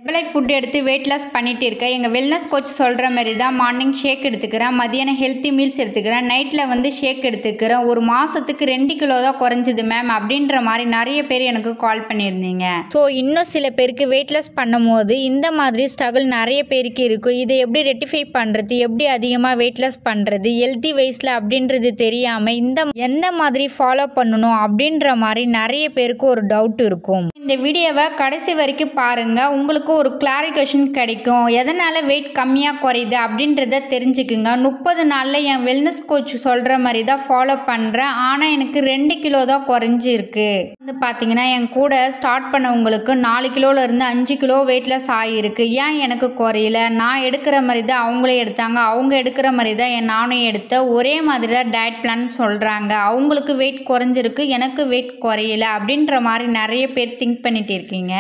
Herbalife food எடுத்து weight loss பண்ணிட்டு இருக்கேன். எங்கள் வெல்னஸ் கோச் சொல்கிற மாதிரி தான் மார்னிங் ஷேக் எடுத்துக்கிறேன், மதியானம் ஹெல்த்தி மீல்ஸ் எடுத்துக்கிறேன், நைட்டில் வந்து ஷேக் எடுத்துக்கிறேன். ஒரு மாதத்துக்கு 2 கிலோ தான் குறைஞ்சிது மேம் அப்படின்ற மாதிரி நிறைய பேர் எனக்கு கால் பண்ணியிருந்தீங்க. ஸோ இன்னும் சில பேருக்கு வெயிட் லாஸ் பண்ணும் போது இந்த மாதிரி ஸ்ட்ரகிள் நிறைய பேருக்கு இருக்கும். இதை எப்படி ரெட்டிஃபை பண்ணுறது, எப்படி அதிகமாக வெயிட் லாஸ் பண்ணுறது ஹெல்த்தி வைஸில் அப்படின்றது தெரியாமல் எந்த மாதிரி ஃபாலோ பண்ணணும் அப்படின்ற மாதிரி நிறைய பேருக்கு ஒரு டவுட் இருக்கும். இந்த வீடியோவை கடைசி வரைக்கும் பாருங்கள், உங்களுக்கு ஒரு கிளாரிஃபிகேஷன் கிடைக்கும். எதனால் வெயிட் கம்மியாக குறையுது அப்படின்றத தெரிஞ்சுக்குங்க. 30 நாளில் என் வெல்னஸ் கோச் சொல்கிற மாதிரி தான் ஃபாலோ பண்ணுறேன். ஆனால் எனக்கு 2 கிலோ தான் குறைஞ்சிருக்கு. வந்து பார்த்தீங்கன்னா என் கூட ஸ்டார்ட் பண்ணவங்களுக்கு 4 கிலோலேருந்து 5 கிலோ வெயிட் லாஸ் ஆகியிருக்கு. ஏன் எனக்கு குறையல? நான் எடுக்கிற மாதிரி தான் அவங்களே எடுத்தாங்க, அவங்க எடுக்கிற மாதிரி தான் நானும் எடுத்தேன். ஒரே மாதிரி தான் டயட் பிளான் சொல்கிறாங்க. அவங்களுக்கு வெயிட் குறைஞ்சிருக்கு, எனக்கு வெயிட் குறையல அப்படின்ற மாதிரி நிறைய பேர் திங்க் பண்ணிட்டு இருக்கீங்க.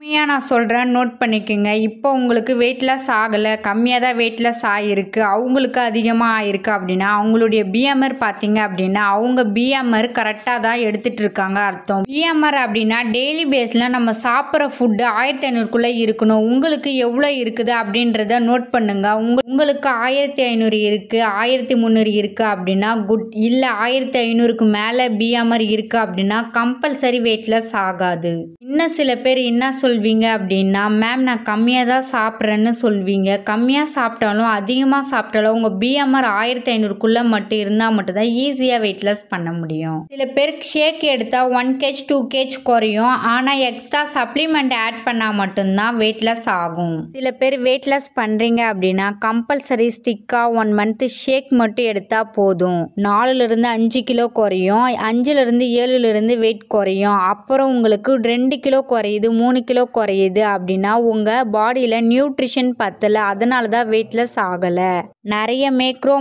உண்மையாக நான் சொல்கிறேன், நோட் பண்ணிக்கோங்க. இப்போ உங்களுக்கு வெயிட் லாஸ் ஆகலை, கம்மியாக தான் வெயிட் லாஸ் ஆகிருக்கு, அவங்களுக்கு அதிகமாக ஆகிருக்கு அப்படின்னா அவங்களுடைய பிஎம்ஆர் பார்த்தீங்க அப்படின்னா அவங்க பிஎம்ஆர் கரெக்டாக தான் எடுத்துகிட்டு இருக்காங்க அர்த்தம். பிஎம்ஆர் அப்படின்னா டெய்லி பேஸில் நம்ம சாப்பிட்ற ஃபுட்டு 1500க்குள்ளே இருக்கணும். உங்களுக்கு எவ்வளோ இருக்குது அப்படின்றத நோட் பண்ணுங்கள். உங்களுக்கு 1500 இருக்குது, 1300 இருக்குது அப்படின்னா குட். இல்லை 1500க்கு மேலே பிஎம்ஆர் இருக்குது அப்படின்னா கம்பல்சரி வெயிட் லாஸ் ஆகாது. இன்னும் சில பேர் என்ன சொல்வீங்க அப்படின்னா, மேம் நான் கம்மியாக தான் சாப்பிட்றேன்னு சொல்வீங்க. கம்மியாக சாப்பிட்டாலும் அதிகமாக சாப்பிட்டாலும் உங்கள் பிஎம்ஆர் 1500க்குள்ளே மட்டும் இருந்தால் மட்டும்தான் ஈஸியாக வெயிட் லாஸ் பண்ண முடியும். சில பேருக்கு ஷேக் எடுத்தால் 1 kg 2 kg குறையும், ஆனால் எக்ஸ்ட்ரா சப்ளிமெண்ட் ஆட் பண்ணால் மட்டும்தான் வெயிட் லாஸ் ஆகும். சில பேர் வெயிட் லாஸ் பண்ணுறீங்க அப்படின்னா கம்பல்சரி ஸ்டிக்காக 1 month ஷேக் மட்டும் எடுத்தால் போதும். 4லேருந்து 5 கிலோ குறையும், 5லேருந்து 7லேருந்து வெயிட் குறையும். அப்புறம் உங்களுக்கு 2 கிலோ குறையுது, 3 கிலோ குறையுது அப்படின்னா உங்கள் பாடியில் நியூட்ரிஷன் பத்தலை, அதனால தான் வெயிட் லாஸ் ஆகலை. நிறைய மைக்ரோ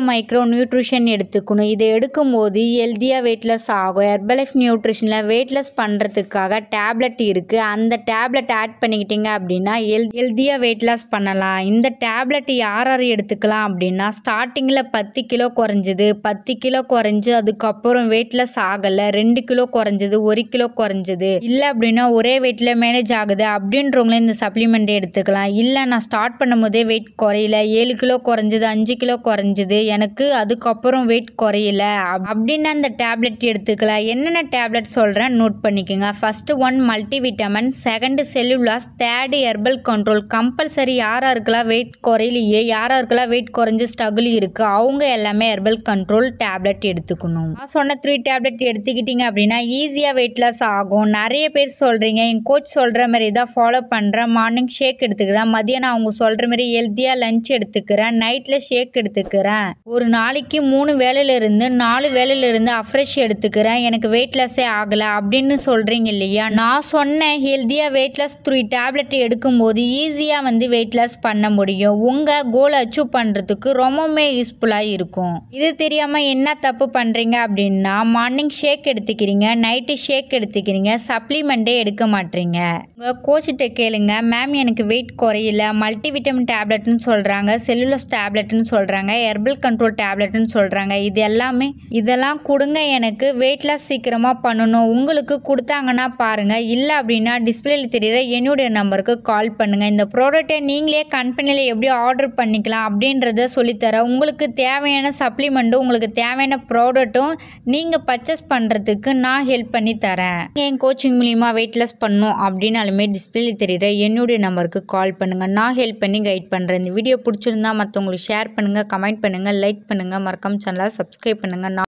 நியூட்ரிஷன் எடுத்துக்கணும். இதை எடுக்கும்போது ஹெல்த்தியாக வெயிட் லாஸ் ஆகும். ஹெர்பலைஃப் நியூட்ரிஷனில் வெயிட் லாஸ் பண்ணுறதுக்காக டேப்லெட் இருக்குது. அந்த டேப்லெட் ஆட் பண்ணிக்கிட்டீங்க அப்படின்னா ஹெல்த்தியாக வெயிட் லாஸ் பண்ணலாம். இந்த டேப்லெட் யார் எடுத்துக்கலாம் அப்படின்னா ஸ்டார்டிங்கில் 10 கிலோ குறைஞ்சிது, 10 கிலோ குறைஞ்சி அதுக்கப்புறம் வெயிட் லாஸ் ஆகலை, 2 கிலோ குறைஞ்சிது, 1 கிலோ குறைஞ்சிது, இல்லை அப்படின்னா ஒரே வெயிட்டில் மேனேஜ் ஆகுது அப்படின்றவங்களே இந்த சப்ளிமெண்ட் எடுத்துக்கலாம். இல்லை நான் ஸ்டார்ட் பண்ணும் போதே வெயிட் குறையல, 7 கிலோ குறைஞ்சிது, 5 கிலோ குறைஞ்சிது, எனக்கு அதுக்கப்புறம் வெயிட் குறையல அப்படின்னு அந்த டேப்லெட் எடுத்துக்கலாம். என்னென்ன டேப்லெட் சொல்கிறேன் நோட் பண்ணிக்கோங்க. First 1 multivitamin, 2 cellulose, 3 herbal control. Compulsory யாராருக்கெல்லாம் வெயிட் குறையிலையே, யாராருக்கெல்லாம் வெயிட் குறைஞ்சி ஸ்ட்ரகிள் இருக்குது அவங்க எல்லாமே ஹெர்பல் கண்ட்ரோல் டேப்லெட் எடுத்துக்கணும். நான் சொன்ன 3 டேப்லெட் எடுத்துக்கிட்டிங்க அப்படின்னா ஈஸியாக வெயிட் லாஸ் ஆகும். நிறைய பேர் சொல்கிறீங்க என் கோச் சொல்கிற மாதிரி தான் ஃபாலோ பண்ணுறேன், மார்னிங் ஷேக் எடுத்துக்கிறேன், மதியானம் அவங்க சொல்கிற மாதிரி ஹெல்த்தியாக லஞ்ச் எடுத்துக்கிறேன், நைட்டில் ஷேக் எடுத்துக்கிறேன், ஒரு நாளைக்கு 3 வேளையிலிருந்து 4 வேளையிலிருந்து அஃப்ரெஷ் எடுத்துக்கிறேன், எனக்கு வெயிட் லாஸே ஆகலை அப்படின்னு சொல்கிறீங்க இல்லையா. நான் சொன்ன ஹெல்த்தியாக வெயிட் லாஸ் 3 டேப்லெட் எடுக்கும்போது ஈஸியாக வந்து வெயிட் லாஸ் பண்ண முடியும். உங்கள் கோலை அச்சீவ் பண்ணுறதுக்கு ரொம்பவுமே யூஸ்ஃபுல்லாக இருக்கும். இது தெரியாமல் என்ன தப்பு பண்ணுறீங்க அப்படின்னா மார்னிங் ஷேக் எடுத்துக்கிறீங்க, நைட்டு ஷேக் எடுத்துக்கிறீங்க, சப்ளிமெண்ட்டே எடுக்க மாட்டீங்க. உங்கள் கோச்சிட்ட கேளுங்க, மேம் எனக்கு வெயிட் குறையல, மல்டிவிட்டமின் டேப்லெட்னு சொல்கிறாங்க, செல்லுலஸ் டேப்லெட்னு சொல்கிறாங்க, ஹெர்பல் கண்ட்ரோல் டேப்லெட்னு சொல்கிறாங்க, இதெல்லாம் கொடுங்க, எனக்கு வெயிட் லாஸ் சீக்கிரமாக பண்ணணும். உங்களுக்கு கொடுத்தாங்கன்னா பாருங்கள், இல்லை அப்படின்னா டிஸ்பிளேல தெரியுற என்னுடைய நம்பருக்கு கால் பண்ணுங்கள். இந்த ப்ராடக்ட்டை நீங்களே கம்பெனியில் எப்படி ஆர்டர் பண்ணிக்கலாம் அப்படின்றத சொல்லித்தரேன். உங்களுக்கு தேவையான சப்ளிமெண்ட்டும் உங்களுக்கு தேவையான ப்ராடக்ட்டும் நீங்கள் பர்ச்சேஸ் பண்ணுறதுக்கு நான் ஹெல்ப் பண்ணி தரேன். என் கோச்சிங் மூலிமா வெயிட் லாஸ் பண்ணணும் அப்படின்னாலுமே டிஸ்பிளேல தெரியுற என்னுடைய நம்பருக்கு கால் பண்ணுங்கள், நான் ஹெல்ப் பண்ணி கைட் பண்ணுறேன். இந்த வீடியோ பிடிச்சிருந்தா மற்றவங்களுக்கு ஷேர் பண்ணுங்கள், கமெண்ட் பண்ணுங்கள், லைக் பண்ணுங்கள், மறக்காம சேனலை சப்ஸ்கிரைப் பண்ணுங்கள்.